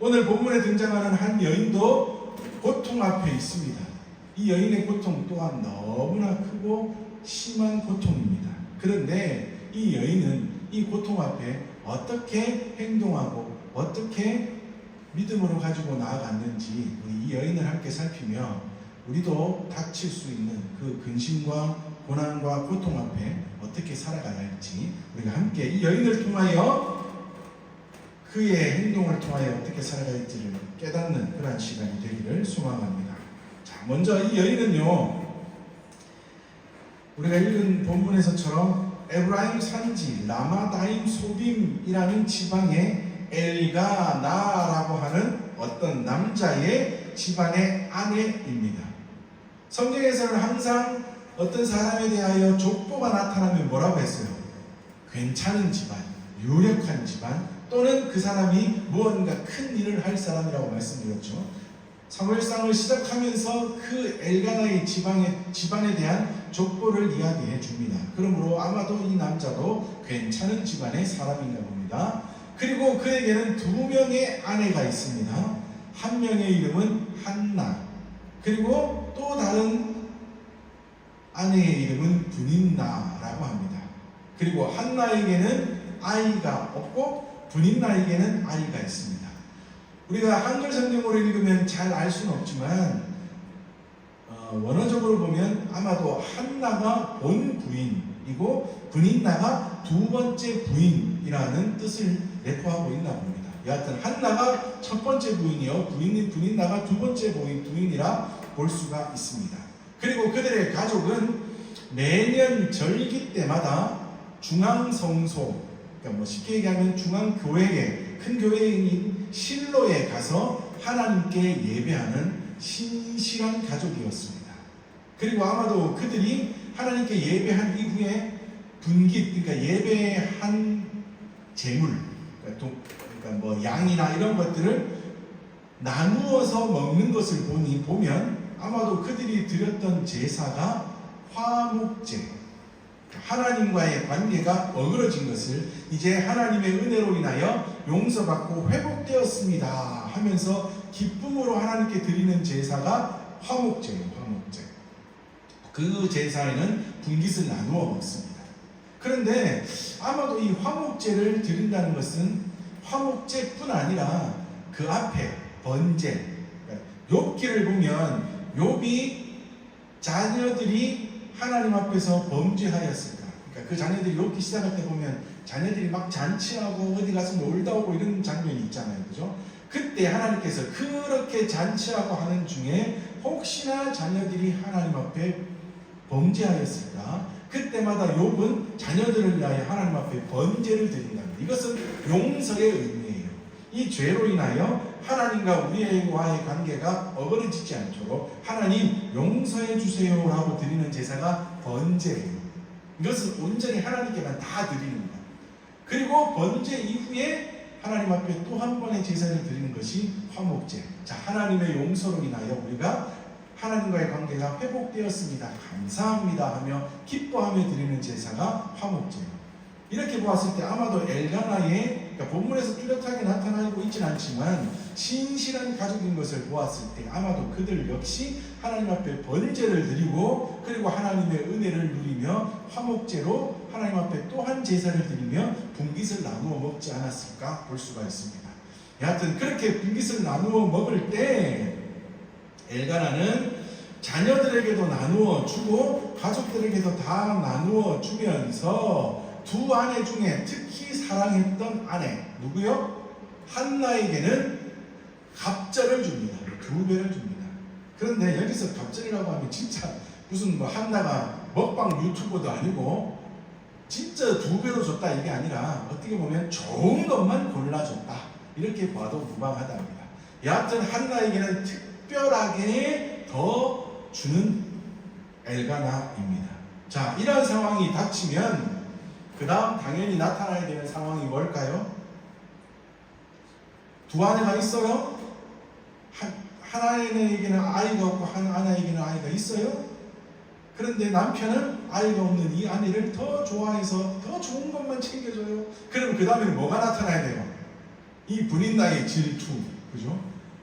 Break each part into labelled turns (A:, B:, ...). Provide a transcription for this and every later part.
A: 오늘 본문에 등장하는 한 여인도 고통 앞에 있습니다. 이 여인의 고통 또한 너무나 크고 심한 고통입니다. 그런데 이 여인은 이 고통 앞에 어떻게 행동하고 어떻게 믿음으로 가지고 나아갔는지 우리 이 여인을 함께 살피며 우리도 닥칠 수 있는 그 근심과 고난과 고통 앞에 어떻게 살아가야 할지 우리가 함께 이 여인을 통하여 그의 행동을 통하여 어떻게 살아가야 할지를 깨닫는 그러한 시간이 되기를 소망합니다. 자, 먼저 이 여인은요, 우리가 읽은 본문에서처럼 에브라임 산지 라마다임 소빔이라는 지방의 엘가나라고 하는 어떤 남자의 집안의 아내입니다. 성경에서는 항상 어떤 사람에 대하여 족보가 나타나면 뭐라고 했어요? 괜찮은 집안, 유력한 집안, 또는 그 사람이 무언가 큰 일을 할 사람이라고 말씀드렸죠. 사무엘상을 시작하면서 그 엘가나의 집안에 대한 족보를 이야기해 줍니다. 그러므로 아마도 이 남자도 괜찮은 집안의 사람인가 봅니다. 그리고 그에게는 2명의 아내가 있습니다. 한 명의 이름은 한나, 그리고 또 다른 아내의 이름은 브닌나라고 합니다. 그리고 한나에게는 아이가 없고 브닌나에게는 아이가 있습니다. 우리가 한글 성경으로 읽으면 잘 알 수는 없지만 원어적으로 보면 아마도 한나가 본 부인이고 브닌나가 두 번째 부인이라는 뜻을 내포하고 있나 봅니다. 여하튼 한나가 첫 번째 부인이요, 브닌나가 두 번째 부인이라 볼 수가 있습니다. 그리고 그들의 가족은 매년 절기 때마다 중앙성소, 그러니까 쉽게 얘기하면 중앙교회에, 큰 교회인 실로에 가서 하나님께 예배하는 신실한 가족이었습니다. 그리고 아마도 그들이 하나님께 예배한 이후에 분깃, 그러니까 예배한 재물, 그러니까 뭐 양이나 이런 것들을 나누어서 먹는 것을 보면 아마도 그들이 드렸던 제사가 화목제, 하나님과의 관계가 어그러진 것을 이제 하나님의 은혜로 인하여 용서받고 회복되었습니다 하면서 기쁨으로 하나님께 드리는 제사가 화목제예요. 화목제. 그 제사에는 분깃을 나누어 먹습니다. 그런데 아마도 이 화목제를 드린다는 것은 화목제뿐 아니라 그 앞에 번제, 욥기를 보면 욥이 자녀들이 하나님 앞에서 범죄하였을까? 그러니까 그 자녀들이 욥기 시작할 때 보면 자녀들이 막 잔치하고 어디 가서 놀다 오고 이런 장면이 있잖아요. 그죠? 그때 하나님께서 그렇게 잔치하고 하는 중에 혹시나 자녀들이 하나님 앞에 범죄하였을까? 그때마다 욥은 자녀들을 위하여 하나님 앞에 번제를 드린답니다. 이것은 용서의 의미예요. 이 죄로 인하여 하나님과 우리와의 관계가 어그러지지 않도록 하나님 용서해 주세요라고 드리는 제사가 번제예요. 이것은 온전히 하나님께만 다 드리는 거예요. 그리고 번제 이후에 하나님 앞에 또 한 번의 제사를 드리는 것이 화목제. 자, 하나님의 용서로 인하여 우리가 하나님과의 관계가 회복되었습니다. 감사합니다 하며 기뻐하며 드리는 제사가 화목제예요. 이렇게 보았을 때 아마도 엘가나의, 그러니까 본문에서 뚜렷하게 나타나고 있지는 않지만 신실한 가족인 것을 보았을 때 아마도 그들 역시 하나님 앞에 번제를 드리고 그리고 하나님의 은혜를 누리며 화목제로 하나님 앞에 또 한 제사를 드리며 분깃을 나누어 먹지 않았을까 볼 수가 있습니다. 여하튼 그렇게 분깃을 나누어 먹을 때 엘가나는 자녀들에게도 나누어 주고 가족들에게도 다 나누어 주면서 두 아내 중에 특히 사랑했던 아내 누구요? 한나에게는 갑절을 줍니다. 2배를 줍니다. 그런데 여기서 갑절이라고 하면 진짜 무슨 뭐 한나가 먹방 유튜버도 아니고 진짜 2배로 줬다 이게 아니라 어떻게 보면 좋은 것만 골라줬다 이렇게 봐도 무방하답니다. 여하튼 한나에게는 특별하게 더 주는 엘가나입니다. 자, 이러한 상황이 닥치면 그 다음 당연히 나타나야 되는 상황이 뭘까요? 두 아내가 있어요? 한 아내에게는 아이가 없고 한 아내에게는 아이가 있어요? 그런데 남편은 아이가 없는 이 아내를 더 좋아해서 더 좋은 것만 챙겨줘요. 그럼 그 다음에 뭐가 나타나야 돼요? 이 브린나의 질투, 그죠?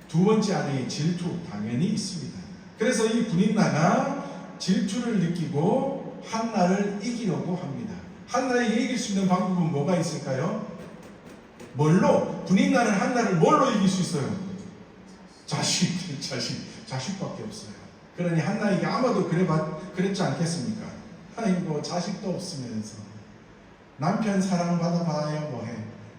A: 두 번째 아내의 질투 당연히 있습니다. 그래서 이 분인나가 질투를 느끼고 한나를 이기려고 합니다. 한나에게 이길 수 있는 방법은 뭐가 있을까요? 뭘로? 분인나는 한나를 뭘로 이길 수 있어요? 자식밖에 없어요. 그러니 한나에게 아마도 그랬지 않겠습니까? 아이고 자식도 없으면서 남편 사랑받아봐야 뭐해.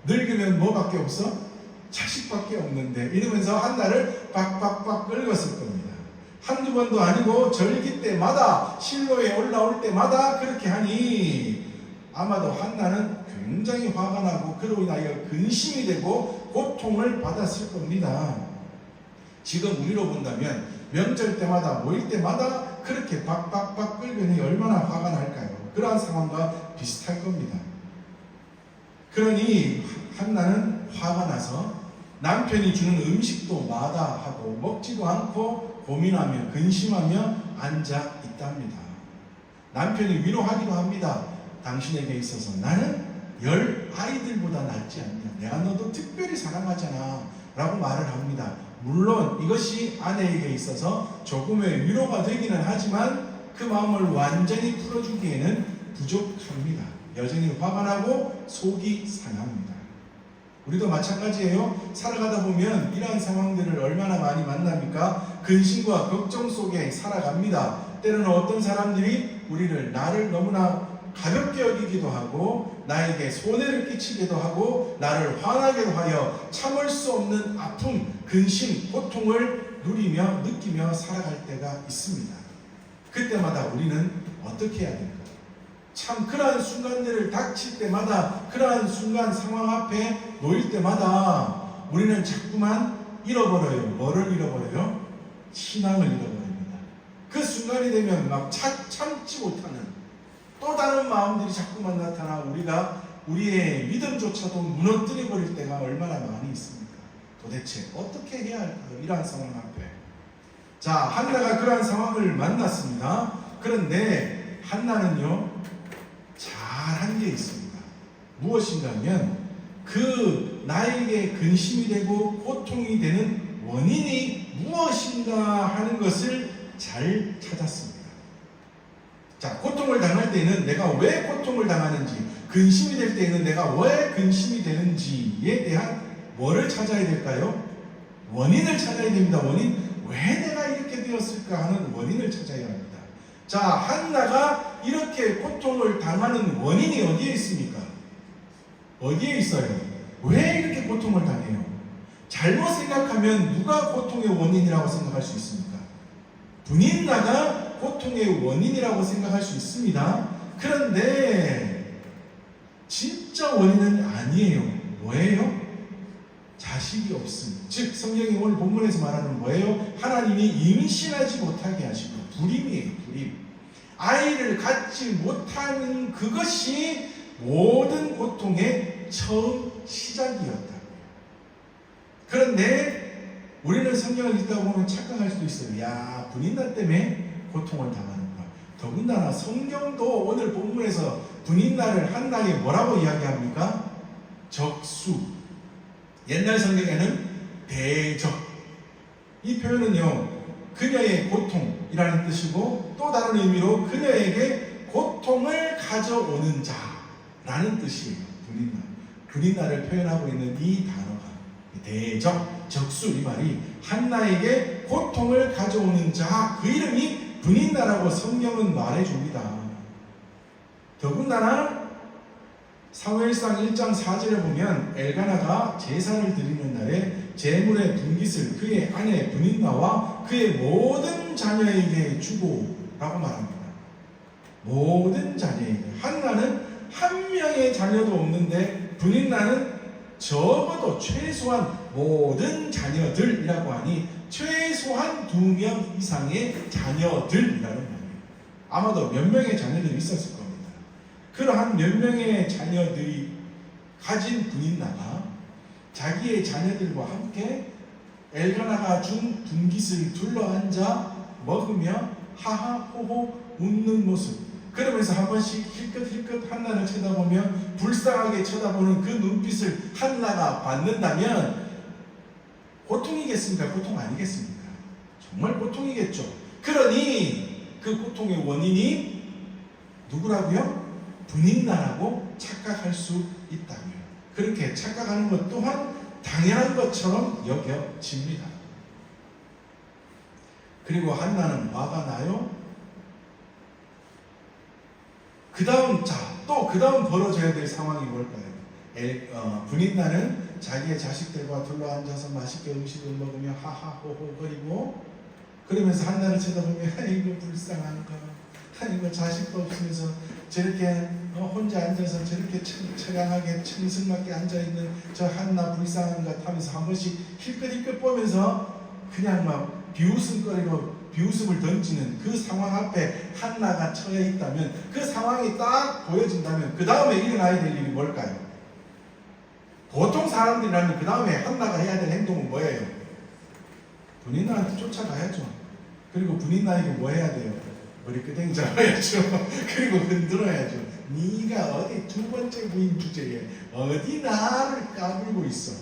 A: 늙으면 뭐밖에 없어? 자식밖에 없는데 이러면서 한나를 빡빡빡 긁었을 겁니다. 한두 번도 아니고 절기 때마다 실로에 올라올 때마다 그렇게 하니 아마도 한나는 굉장히 화가 나고 그로 인하여 근심이 되고 고통을 받았을 겁니다. 지금 우리로 본다면 명절 때마다 모일 때마다 그렇게 박박박 끓으니 얼마나 화가 날까요? 그러한 상황과 비슷할 겁니다. 그러니 한나는 화가 나서 남편이 주는 음식도 마다하고 먹지도 않고 고민하며 근심하며 앉아 있답니다. 남편이 위로하기도 합니다. 당신에게 있어서 나는 10아이들보다 낫지 않냐. 내가 너도 특별히 사랑하잖아 라고 말을 합니다. 물론 이것이 아내에게 있어서 조금의 위로가 되기는 하지만 그 마음을 완전히 풀어주기에는 부족합니다. 여전히 화가 나고 속이 상합니다. 우리도 마찬가지예요. 살아가다 보면 이러한 상황들을 얼마나 많이 만납니까? 근심과 걱정 속에 살아갑니다. 때로는 어떤 사람들이 나를 너무나 가볍게 여기기도 하고 나에게 손해를 끼치기도 하고 나를 화나게도 하여 참을 수 없는 아픔, 근심, 고통을 누리며 느끼며 살아갈 때가 있습니다. 그때마다 우리는 어떻게 해야 될까요? 참 그러한 순간들을 닥칠 때마다 그러한 순간 상황 앞에 놓일 때마다 우리는 자꾸만 잃어버려요. 뭐를 잃어버려요? 신앙을 잃어버립니다. 그 순간이 되면 막 참지 못하는 또 다른 마음들이 자꾸만 나타나 우리의 믿음조차도 무너뜨려 버릴 때가 얼마나 많이 있습니까? 도대체 어떻게 해야 할까요? 이러한 상황 앞에. 자, 한나가 그러한 상황을 만났습니다. 그런데 한나는요 잘한 게 있습니다. 무엇인가 하면 그 나에게 근심이 되고 고통이 되는 원인이 무엇인가 하는 것을 잘 찾았습니다. 자, 고통을 당할 때는 내가 왜 고통을 당하는지, 근심이 될 때는 내가 왜 근심이 되는지에 대한 뭐를 찾아야 될까요? 원인을 찾아야 됩니다. 왜 내가 이렇게 되었을까 하는 원인을 찾아야 합니다. 자, 한나가 이렇게 고통을 당하는 원인이 어디에 있습니까? 어디에 있어요? 왜 이렇게 고통을 당해요? 잘못 생각하면 누가 고통의 원인이라고 생각할 수 있습니까? 분인나가 고통의 원인이라고 생각할 수 있습니다. 그런데 진짜 원인은 아니에요. 뭐예요? 자식이 없음. 즉 성경이 오늘 본문에서 말하는 뭐예요? 하나님이 임신하지 못하게 하시고 불임이에요. 불임. 아이를 갖지 못하는 그것이 모든 고통의 처음 시작이었다. 그런데 우리는 성경을 읽다 보면 착각할 수도 있어요. 야, 분인나 때문에 고통을 당하는가. 더군다나 성경도 오늘 본문에서 분인나를 한나에 뭐라고 이야기합니까? 적수. 옛날 성경에는 대적. 이 표현은요, 그녀의 고통이라는 뜻이고 또 다른 의미로 그녀에게 고통을 가져오는 자라는 뜻이에요. 분인나. 분인나를 표현하고 있는 이 단어가 대적, 적수 이 말이 한나에게 고통을 가져오는 자, 그 이름이 분인나라고 성경은 말해줍니다. 더군다나 사무엘상 1장 4절에 보면 엘가나가 제사를 드리는 날에 제물의 분깃을 그의 아내 분인나와 그의 모든 자녀에게 주고 라고 말합니다. 모든 자녀에게. 한나는 한 명의 자녀도 없는데 분인나는 적어도 최소한 모든 자녀들이라고 하니 최소한 2명 이상의 자녀들이라는 말이에요. 아마도 몇 명의 자녀들이 있었을 겁니다. 그러한 몇 명의 자녀들이 가진 분인나가 자기의 자녀들과 함께 엘가나가 준 분깃을 둘러앉아 먹으며 하하호호 웃는 모습, 그러면서 한 번씩 힐끗힐끗 한나를 쳐다보며 불쌍하게 쳐다보는 그 눈빛을 한나가 받는다면 고통이겠습니까? 고통 아니겠습니까? 정말 고통이겠죠. 그러니 그 고통의 원인이 누구라고요? 분인나라고 착각할 수 있다고요. 그렇게 착각하는 것 또한 당연한 것처럼 여겨집니다. 그리고 한나는 화가 나요. 그 다음 벌어져야 될 상황이 뭘까요? 분인나는 자기의 자식들과 둘러앉아서 맛있게 음식을 먹으며 하하호호거리고, 그러면서 한나를 쳐다보며 아이고 불쌍한 거, 아이고 자식도 없으면서 저렇게 혼자 앉아서 저렇게 처량하게 청승맞게 앉아있는 저 한나 불쌍한 것 하면서 한 번씩 힐끗힐끗 보면서 그냥 막 비웃음을 던지는 그 상황 앞에 한나가 처해 있다면, 그 상황이 딱 보여진다면 그 다음에 일어나야 될 일이 뭘까요? 보통 사람들이라면 그 다음에 한나가 해야 될 행동은 뭐예요? 분인나한테 쫓아가야죠. 그리고 분인나에게 뭐 해야 돼요? 머리끄댕이 잡아야죠. 그리고 흔들어야죠. 네가 어디 두 번째 부인 주제에 어디 나를 까불고 있어?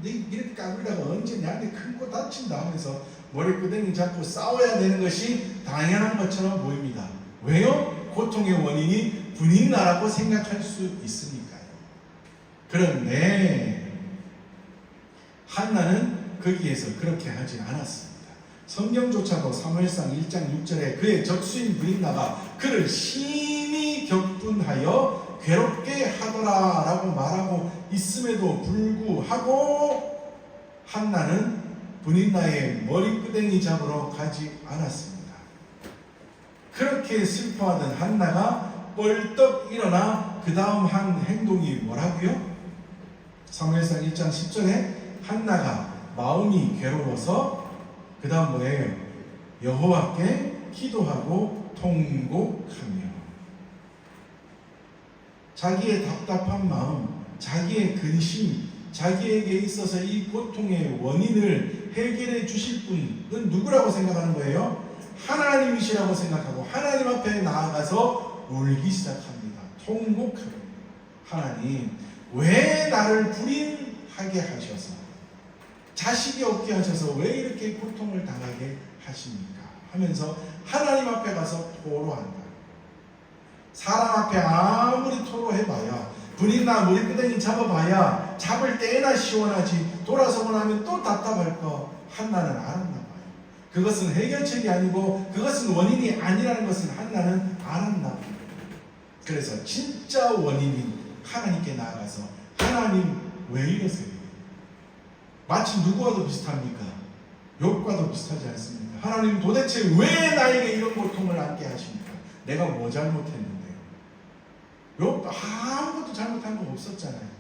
A: 네 이렇게 까불다가 언제 나한테 큰 거 다친다 하면서 머리끄댕이 잡고 싸워야 되는 것이 당연한 것처럼 보입니다. 왜요? 고통의 원인이 분인나라고 생각할 수 있으니까요. 그런데 한나는 거기에서 그렇게 하지 않았습니다. 성경조차도 사무엘상 1장 6절에 그의 적수인 분인나가 그를 심히 격분하여 괴롭게 하더라라고 말하고 있음에도 불구하고 한나는 분인나의 머리끄댕이 잡으러 가지 않았습니다. 그렇게 슬퍼하던 한나가 벌떡 일어나 그 다음 한 행동이 뭐라고요? 사무엘상 1장 10절에 한나가 마음이 괴로워서 그 다음 뭐예요? 여호와께 기도하고 통곡하며, 자기의 답답한 마음, 자기의 근심, 자기에게 있어서 이 고통의 원인을 해결해 주실 분은 누구라고 생각하는 거예요? 하나님이시라고 생각하고 하나님 앞에 나아가서 울기 시작합니다. 통곡합니다. 하나님, 왜 나를 불임하게 하셔서, 자식이 없게 하셔서 왜 이렇게 고통을 당하게 하십니까? 하면서 하나님 앞에 가서 토로한다. 사람 앞에 아무리 토로해봐야, 분인나 머리끄댕이 잡아봐야 잡을 때나 시원하지, 돌아서고 나면 또 답답할 거 한나는 알았나 봐요. 그것은 해결책이 아니고 그것은 원인이 아니라는 것은 한나는 알았나 봐요. 그래서 진짜 원인인 하나님께 나아가서 하나님 왜 이러세요? 마치 누구와도 비슷합니까? 욥과도 비슷하지 않습니까? 하나님 도대체 왜 나에게 이런 고통을 안게 하십니까? 내가 뭐 잘못했는데요? 욥 아무것도 잘못한 거 없었잖아요.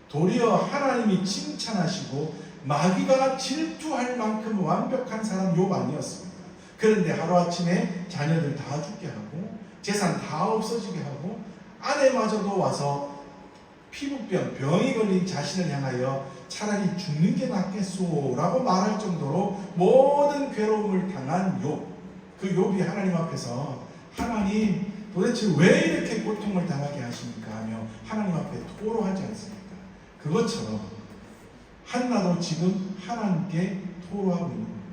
A: 도리어 하나님이 칭찬하시고 마귀가 질투할 만큼 완벽한 사람 욥 아니었습니까? 그런데 하루아침에 자녀들 다 죽게 하고 재산 다 없어지게 하고 아내마저도 와서 피부병, 병이 걸린 자신을 향하여 차라리 죽는 게 낫겠소 라고 말할 정도로 모든 괴로움을 당한 욥. 그 욥이 하나님 앞에서 하나님 도대체 왜 이렇게 고통을 당하게 하십니까? 하며 하나님 앞에 토로하지 않습니까? 그것처럼 한나도 지금 하나님께 토로하고 있는 겁니다.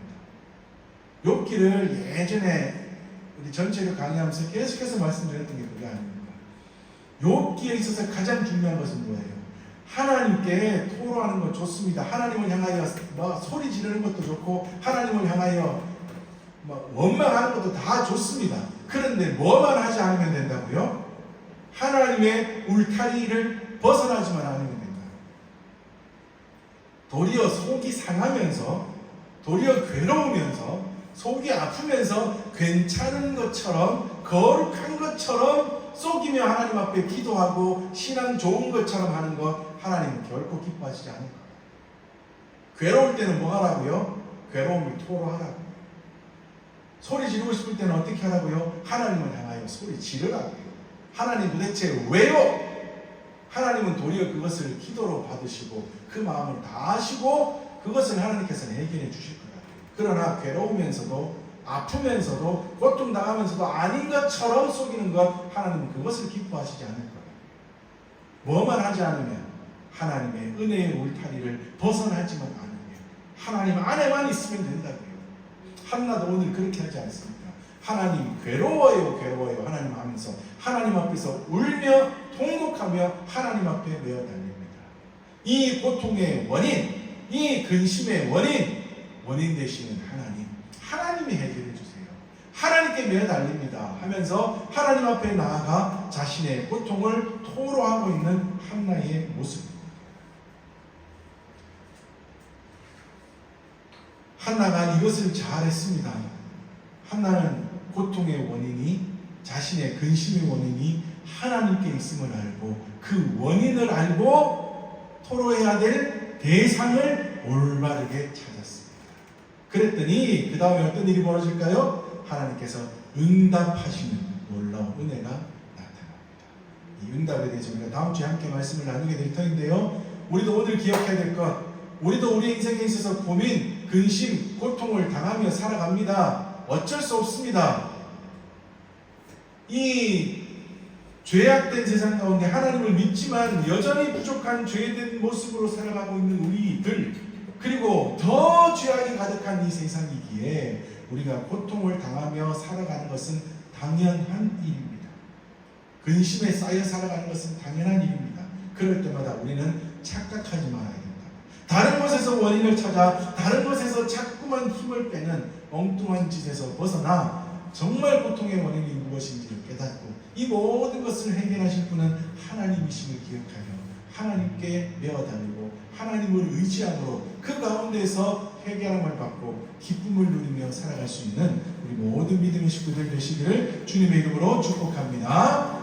A: 욥기를 예전에 우리 전체를 강의하면서 계속해서 말씀드렸던 게 그게 아닙니까? 욥기에 있어서 가장 중요한 것은 뭐예요? 하나님께 토로하는 것 좋습니다. 하나님을 향하여 소리 지르는 것도 좋고 하나님을 향하여 원망하는 것도 다 좋습니다. 그런데 뭐만 하지 않으면 된다고요? 하나님의 울타리를 벗어나지만 않으면 된다. 도리어 속이 상하면서, 도리어 괴로우면서, 속이 아프면서 괜찮은 것처럼, 거룩한 것처럼 속이며 하나님 앞에 기도하고 신앙 좋은 것처럼 하는 것 하나님은 결코 기뻐하시지 않을 거예요. 괴로울 때는 뭐 하라고요? 괴로움을 토로하라고. 소리 지르고 싶을 때는 어떻게 하라고요? 하나님을 향하여 소리 지르라고요. 하나님 도대체 왜요? 하나님은 도리어 그것을 기도로 받으시고 그 마음을 다 하시고 그것을 하나님께서는 해결해 주실 거예요. 그러나 괴로우면서도 아프면서도 고통당하면서도 아닌 것처럼 속이는 것 하나님은 그것을 기뻐하시지 않을 거예요. 뭐만 하지 않으면 하나님의 은혜의 울타리를 벗어나지만 않으면 하나님 안에만 있으면 된다고요. 한나도 오늘 그렇게 하지 않습니까? 하나님 괴로워요 괴로워요 하나님 하면서 하나님 앞에서 울며 통곡하며 하나님 앞에 메어 달립니다. 이 고통의 원인, 이 근심의 원인 되시는 하나님이 해결해 주세요. 하나님께 메어 달립니다 하면서 하나님 앞에 나아가 자신의 고통을 토로하고 있는 한나의 모습입니다. 한나가 이것을 잘했습니다. 한나는 고통의 원인이, 자신의 근심의 원인이 하나님께 있음을 알고 그 원인을 알고 토로해야 될 대상을 올바르게 찾았습니다. 그랬더니 그 다음에 어떤 일이 벌어질까요? 하나님께서 응답하시는 놀라운 은혜가 나타납니다. 이 응답에 대해서 우리가 다음 주에 함께 말씀을 나누게 될 터인데요, 우리도 오늘 기억해야 될 것, 우리도 우리 인생에 있어서 고민, 근심, 고통을 당하며 살아갑니다. 어쩔 수 없습니다. 이 죄악된 세상 가운데 하나님을 믿지만 여전히 부족한 죄된 모습으로 살아가고 있는 우리들, 그리고 더 죄악이 가득한 이 세상이기에 우리가 고통을 당하며 살아가는 것은 당연한 일입니다. 근심에 쌓여 살아가는 것은 당연한 일입니다. 그럴 때마다 우리는 착각하지 말아야 된다. 다른 곳에서 원인을 찾아 다른 곳에서 자꾸만 힘을 빼는 엉뚱한 짓에서 벗어나 정말 고통의 원인이 무엇인지를 깨닫고 이 모든 것을 해결하실 분은 하나님이심을 기억하여 하나님께 메어달리고 하나님을 의지함으로 그 가운데서 해결함을 받고 기쁨을 누리며 살아갈 수 있는 우리 모든 믿음의 식구들 되시기를 주님의 이름으로 축복합니다.